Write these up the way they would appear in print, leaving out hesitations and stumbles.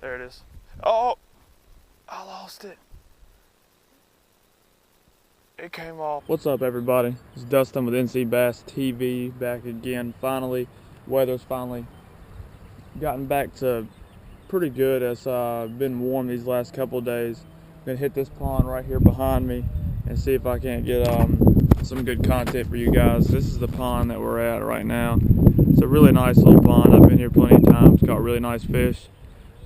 There it is. Oh, I lost it. It came off. What's up, everybody? It's Dustin with NC Bass TV back again. Finally, weather's finally gotten back to pretty good. It's been warm these last couple of days. I'm gonna hit this pond right here behind me and see if I can't get some good content for you guys. This is the pond that we're at right now. It's a really nice little pond. I've been here plenty of times. Caught really nice fish.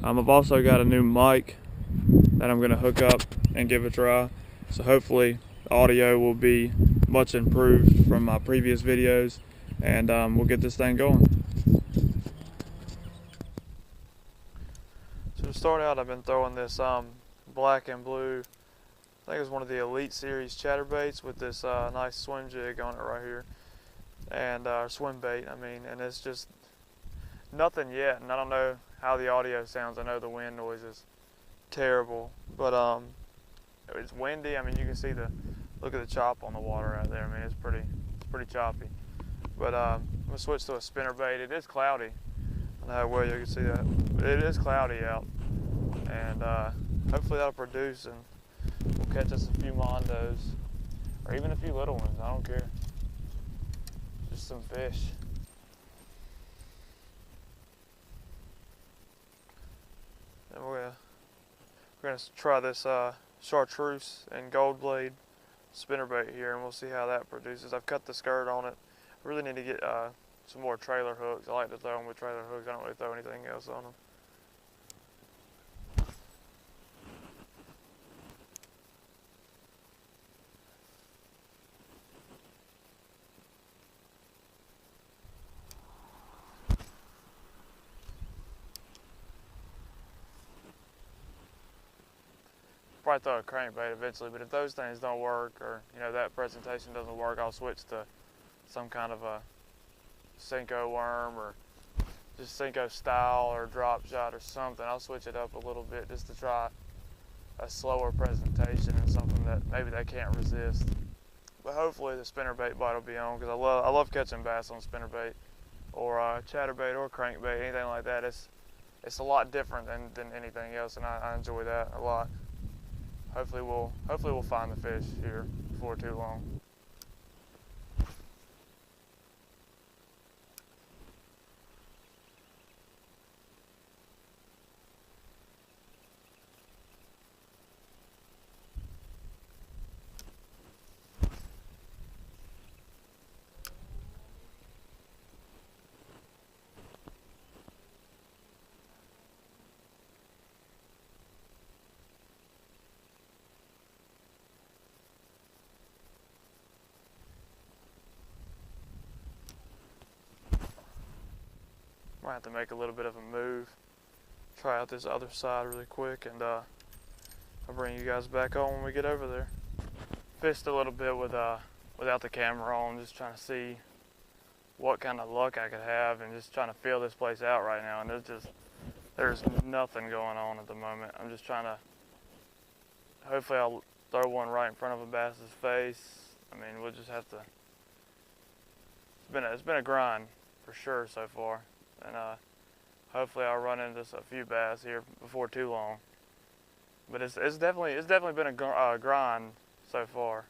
I've also got a new mic that I'm gonna hook up and give a try. So hopefully the audio will be much improved from my previous videos, and we'll get this thing going. So to start out, I've been throwing this black and blue, I think it's one of the Elite Series chatterbaits with this nice swim jig on it right here, and swim bait, I mean, and it's just nothing yet, and I don't know how the audio sounds. I know the wind noise is terrible, but it's windy. I mean, you can see look at the chop on the water out there. I mean, it's pretty choppy. But I'm gonna switch to a spinnerbait. It is cloudy. I don't know how well you can see that, but it is cloudy out, and hopefully that'll produce, and we'll catch us a few mondos, or even a few little ones. I don't care. Just some fish. And we're gonna try this chartreuse and gold blade spinnerbait here, and we'll see how that produces. I've cut the skirt on it. I really need to get some more trailer hooks. I like to throw them with trailer hooks. I don't really throw anything else on them. Probably throw a crankbait eventually, but if those things don't work, or that presentation doesn't work, I'll switch to some kind of a Senko worm, or just Senko style, or drop shot or something. I'll switch it up a little bit just to try a slower presentation and something that maybe they can't resist. But hopefully the spinnerbait bite will be on, because I love catching bass on spinnerbait, or chatterbait, or crankbait, anything like that. It's a lot different than anything else, and I enjoy that a lot. Hopefully we'll find the fish here before too long. Might have to make a little bit of a move, try out this other side really quick, and I'll bring you guys back on when we get over there. Fished a little bit without the camera on, just trying to see what kind of luck I could have, and just trying to feel this place out right now. And there's nothing going on at the moment. I'm just trying to, hopefully I'll throw one right in front of a bass's face. I mean, we'll just have to, it's been a grind for sure so far. And hopefully I'll run into a few bass here before too long. But it's definitely been a grind so far.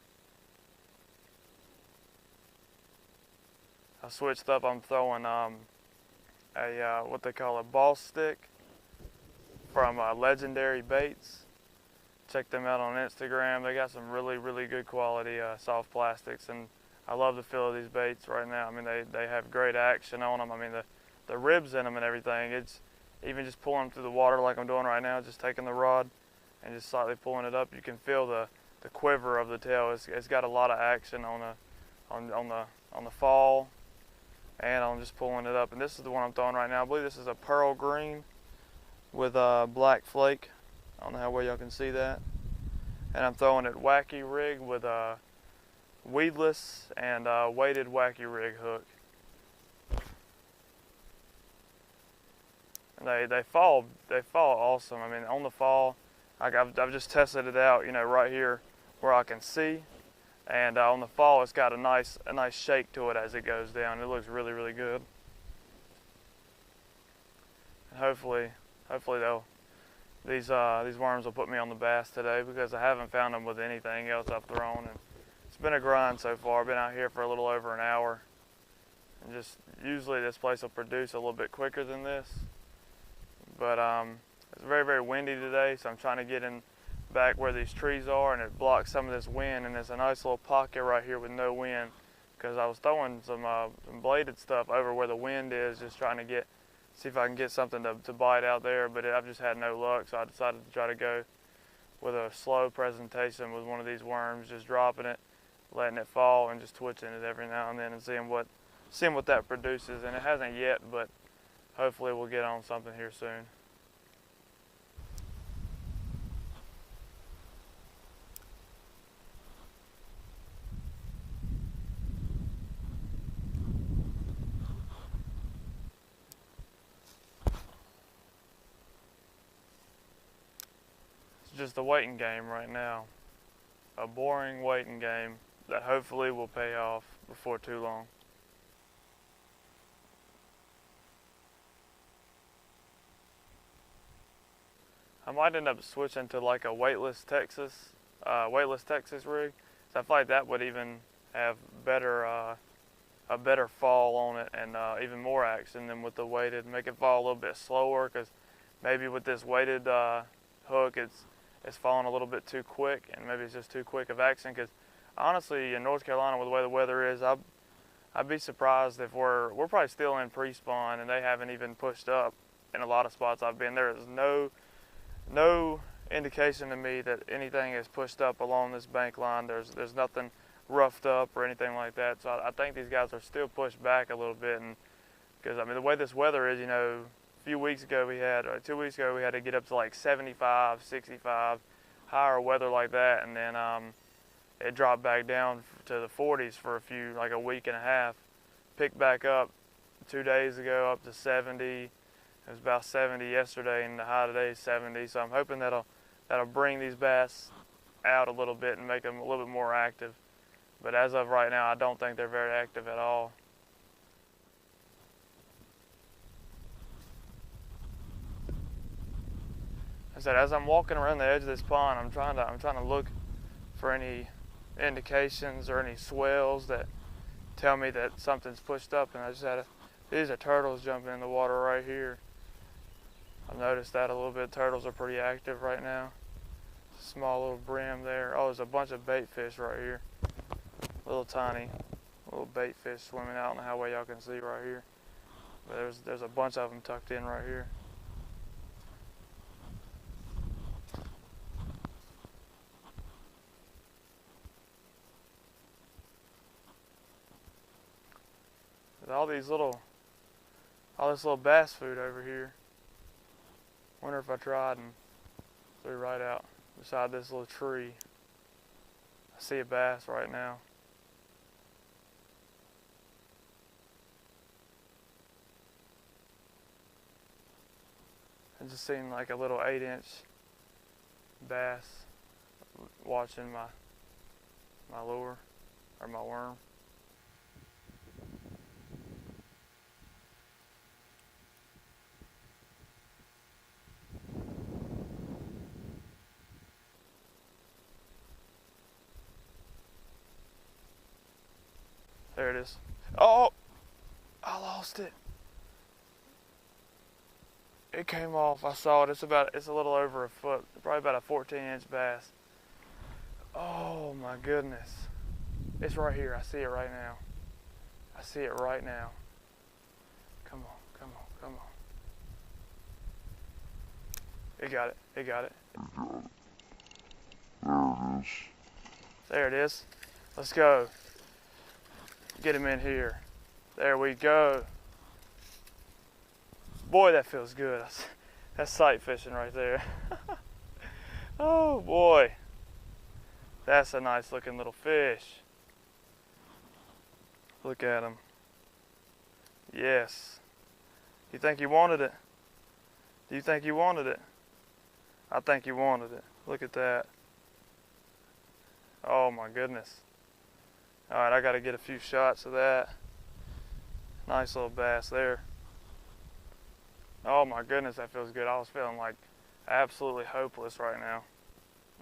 I switched up. I'm throwing a what they call a ball stick from Legendary Baits. Check them out on Instagram. They got some really good quality soft plastics, and I love the feel of these baits right now. I mean, they have great action on them. I mean, the ribs in them and everything, it's even just pulling them through the water like I'm doing right now, just taking the rod and just slightly pulling it up, you can feel the quiver of the tail. It's got a lot of action on the fall, and I'm just pulling it up. And this is the one I'm throwing right now. I believe this is a pearl green with a black flake. I don't know how well y'all can see that. And I'm throwing it wacky rig with a weedless and weighted wacky rig hook. And they fall awesome. I mean, on the fall, I've just tested it out, right here where I can see, and on the fall it's got a nice shake to it as it goes down. It looks really good. And hopefully these worms will put me on the bass today because I haven't found them with anything else I've thrown, and it's been a grind so far. I've been out here for a little over an hour, and just usually this place will produce a little bit quicker than this, but it's very, very windy today, so I'm trying to get in back where these trees are, and it blocks some of this wind, and there's a nice little pocket right here with no wind because I was throwing some bladed stuff over where the wind is, just trying to see if I can get something to bite out there, but I've just had no luck, so I decided to try to go with a slow presentation with one of these worms, just dropping it, letting it fall, and just twitching it every now and then and seeing what that produces. And it hasn't yet, but hopefully we'll get on something here soon. It's just a waiting game right now. A boring waiting game that hopefully will pay off before too long. I might end up switching to like a weightless Texas rig. So I feel like that would even have a better fall on it, and even more action than with the weighted. Make it fall a little bit slower, because maybe with this weighted hook it's falling a little bit too quick, and maybe it's just too quick of action. Because honestly, in North Carolina, with the way the weather is, I'd be surprised if we're probably still in pre-spawn and they haven't even pushed up in a lot of spots I've been. There is no indication to me that anything is pushed up along this bank line. There's nothing roughed up or anything like that. So I think these guys are still pushed back a little bit, and because I mean the way this weather is, a few weeks ago we had, or 2 weeks ago we had to get up to like 75, 65, higher weather like that, and then it dropped back down to the 40s for like a week and a half. Picked back up 2 days ago up to 70. It was about 70 yesterday, and the high today is 70. So I'm hoping that'll bring these bass out a little bit and make them a little bit more active. But as of right now, I don't think they're very active at all. I said, as I'm walking around the edge of this pond, I'm trying to look for any indications or any swells that tell me that something's pushed up. And I just had these are turtles jumping in the water right here. I've noticed that a little bit. Turtles are pretty active right now. Small little brim there. Oh, there's a bunch of bait fish right here. Little tiny little bait fish swimming out. I don't know how well y'all can see right here, but there's a bunch of them tucked in right here. There's all this little bass food over here. Wonder if I tried and threw right out beside this little tree. I see a bass right now. It just seemed like a little 8-inch bass watching my lure or my worm. There it is. Oh, I lost it. It came off. I saw it. It's a little over a foot. Probably about a 14-inch bass. Oh my goodness. It's right here. I see it right now. I see it right now. Come on, come on, come on. It got it. It got it. There it is. Let's go. Get him in here. There we go. Boy, that feels good. That's sight fishing right there. Oh boy. That's a nice looking little fish. Look at him. Yes. You think you wanted it? Do you think you wanted it? I think you wanted it. Look at that. Oh my goodness. Alright, I gotta get a few shots of that. Nice little bass there. Oh my goodness, that feels good. I was feeling like absolutely hopeless right now.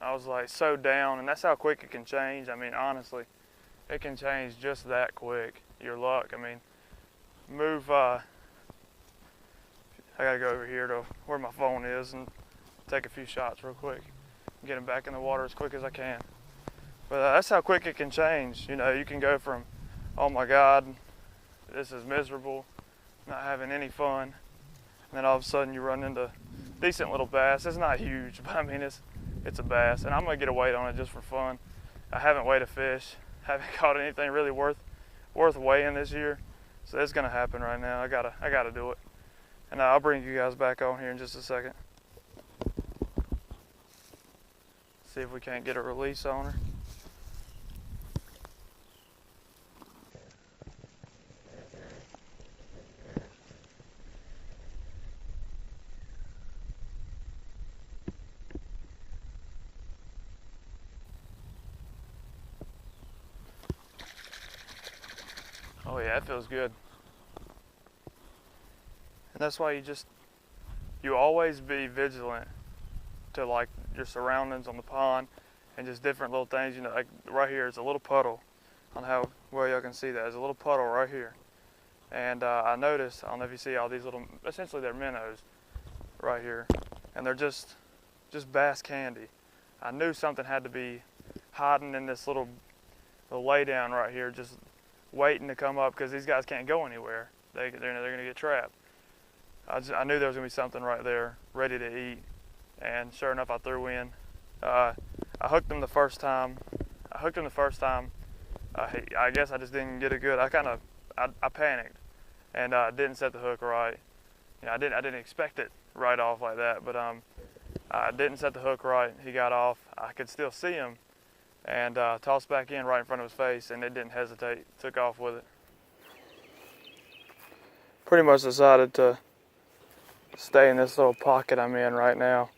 I was like so down, and that's how quick it can change. I mean, honestly, it can change just that quick. Your luck. I mean, move. I gotta go over here to where my phone is and take a few shots real quick. Get them back in the water as quick as I can. But that's how quick it can change. You know, you can go from, oh my God, this is miserable, not having any fun, and then all of a sudden you run into decent little bass. It's not huge, but I mean it's a bass, and I'm gonna get a weight on it just for fun. I haven't weighed a fish, haven't caught anything really worth weighing this year, so it's gonna happen right now. I gotta do it, and I'll bring you guys back on here in just a second. See if we can't get a release on her. Oh yeah, that feels good. And that's why you always be vigilant to like your surroundings on the pond and just different little things. You know, like right here is a little puddle. On how well y'all can see that. There's a little puddle right here. And I noticed, I don't know if you see all these little, essentially they're minnows right here. And they're just bass candy. I knew something had to be hiding in this little lay down right here, just waiting to come up, because these guys can't go anywhere. They're gonna get trapped. I knew there was gonna be something right there, ready to eat, and sure enough, I threw in. I hooked them the first time. I guess I just didn't get it good. I panicked and didn't set the hook right. You know, I didn't expect it right off like that, but I didn't set the hook right. He got off. I could still see him, and tossed back in right in front of his face, and it didn't hesitate. Took off with it. Pretty much decided to stay in this little pocket I'm in right now.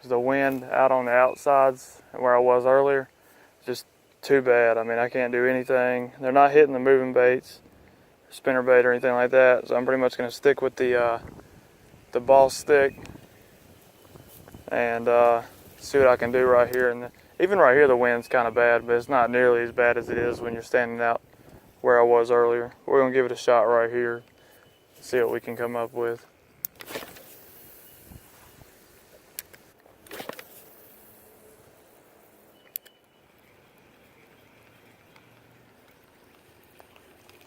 The wind out on the outsides where I was earlier, just too bad. I mean, I can't do anything. They're not hitting the moving baits, spinner bait or anything like that. So I'm pretty much going to stick with the ball stick and see what I can do right here. And even right here, the wind's kind of bad, but it's not nearly as bad as it is when you're standing out where I was earlier. We're going to give it a shot right here, see what we can come up with.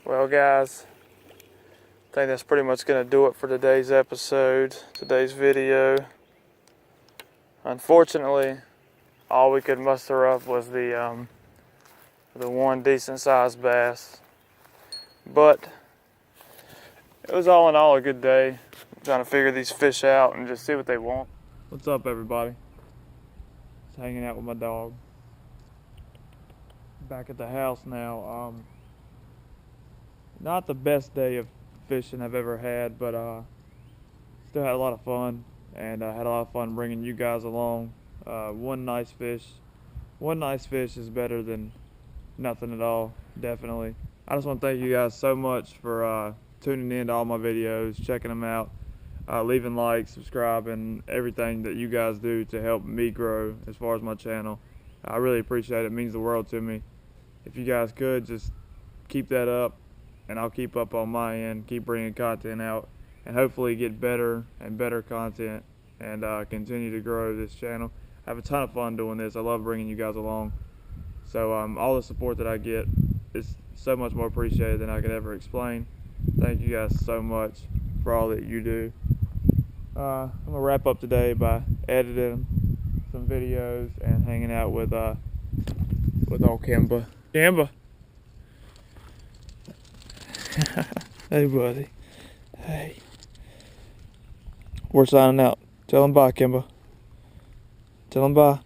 Well guys, I think that's pretty much going to do it for today's episode, today's video. Unfortunately, all we could muster up was the one decent sized bass. But it was all in all a good day. I'm trying to figure these fish out and just see what they want. What's up everybody? Just hanging out with my dog. Back at the house now. Not the best day of fishing I've ever had, but still had a lot of fun, and I had a lot of fun bringing you guys along. One nice fish is better than nothing at all, definitely. I just want to thank you guys so much for tuning in to all my videos, checking them out, leaving likes, subscribing, everything that you guys do to help me grow as far as my channel. I really appreciate it. It means the world to me. If you guys could just keep that up, and I'll keep up on my end, keep bringing content out, and hopefully get better and better content, and continue to grow this channel. I have a ton of fun doing this. I love bringing you guys along. So all the support that I get is so much more appreciated than I could ever explain. Thank you guys so much for all that you do. I'm gonna wrap up today by editing some videos and hanging out with old Kimba. Kimba. Hey buddy. Hey. We're signing out. Tell him bye, Kimba. Tell him bye.